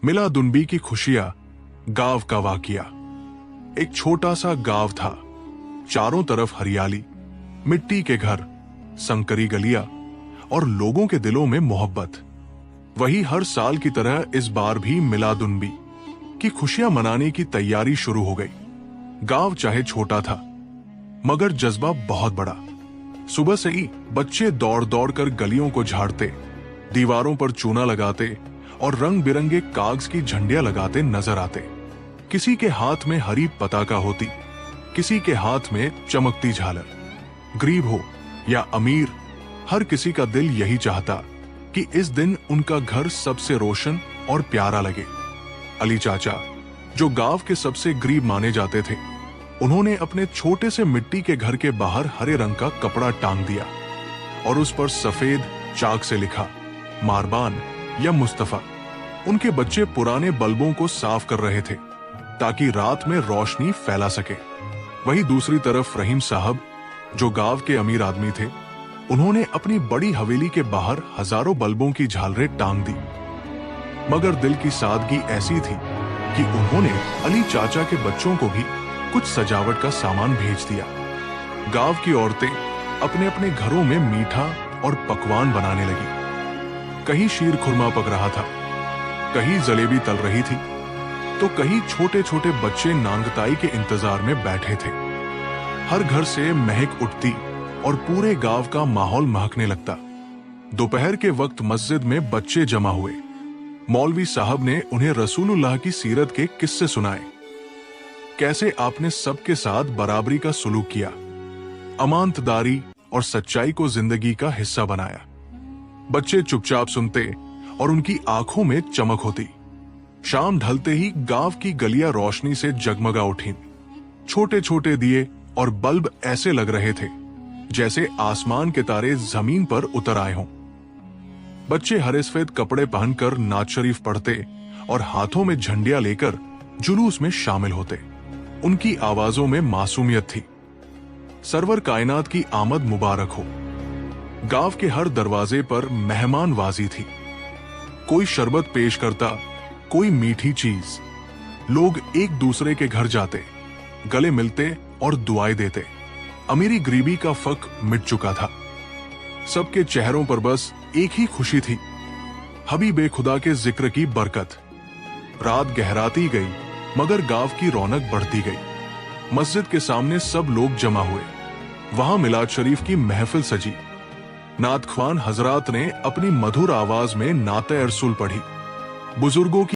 मिलादुन्नबी की खुशियां गांव का वाकया। एक छोटा सा गांव था, चारों तरफ हरियाली, मिट्टी के घर, संकरी गलियां और लोगों के दिलों में मोहब्बत। वही हर साल की तरह इस बार भी मिलादुन्नबी की खुशियां मनाने की तैयारी शुरू हो गई। गांव चाहे छोटा था, मगर जज्बा बहुत बड़ा। सुबह से ही बच्चे दौड़ दौड़ कर गलियों को झाड़ते, दीवारों पर चूना लगाते और रंग बिरंगे कागज की झंडियां लगाते नजर आते। किसी के हाथ में हरी पताका होती, किसी के हाथ में चमकती झालर। गरीब हो या अमीर, हर किसी का दिल यही चाहता कि इस दिन उनका घर सबसे रोशन और प्यारा लगे। अली चाचा, जो गांव के सबसे गरीब माने जाते थे, उन्होंने अपने छोटे से मिट्टी के घर के बाहर हरे रंग का कपड़ा टांग दिया और उस पर सफेद चाक से लिखा मारबान या मुस्तफा। उनके बच्चे पुराने बल्बों को साफ कर रहे थे ताकि रात में रोशनी फैला सके। वहीं दूसरी तरफ रहीम साहब, जो गांव के अमीर आदमी थे, उन्होंने अपनी बड़ी हवेली के बाहर हजारों बल्बों की झालरें टांग दी। मगर दिल की सादगी ऐसी थी कि उन्होंने अली चाचा के बच्चों को भी कुछ सजावट का सामान भेज दिया। गांव की औरतें अपने अपने घरों में मीठा और पकवान बनाने लगी। कहीं शीर खुरमा पक रहा था, कहीं जलेबी तल रही थी, तो कहीं छोटे छोटे बच्चे नांगताई के इंतजार में बैठे थे। हर घर से महक उठती और पूरे गांव का माहौल महकने लगता। दोपहर के वक्त मस्जिद में बच्चे जमा हुए। मौलवी साहब ने उन्हें रसूलुल्लाह की सीरत के किस्से सुनाए, कैसे आपने सबके साथ बराबरी का सुलूक किया, अमानतदारी और सच्चाई को जिंदगी का हिस्सा बनाया। बच्चे चुपचाप सुनते और उनकी आंखों में चमक होती। शाम ढलते ही गांव की गलियां रोशनी से जगमगा उठी। छोटे छोटे दिए और बल्ब ऐसे लग रहे थे जैसे आसमान के तारे जमीन पर उतर आए हों। बच्चे हरे सफेद कपड़े पहनकर नात शरीफ पढ़ते और हाथों में झंडियां लेकर जुलूस में शामिल होते। उनकी आवाजों में मासूमियत थी। सरवर कायनात की आमद मुबारक हो। गांव के हर दरवाजे पर मेहमानवाजी थी। कोई शरबत पेश करता, कोई मीठी चीज। लोग एक दूसरे के घर जाते, गले मिलते और दुआएं देते। अमीरी गरीबी का फर्क मिट चुका था। सबके चेहरों पर बस एक ही खुशी थी, हबीबे खुदा के जिक्र की बरकत। रात गहराती गई, मगर गांव की रौनक बढ़ती गई। मस्जिद के सामने सब लोग जमा हुए। वहां मिलाद शरीफ की महफिल सजी। नात ख्वान हजरात ने अपनी मधुर आवाज में नाते रसूल पढ़ी। बुजुर्गों की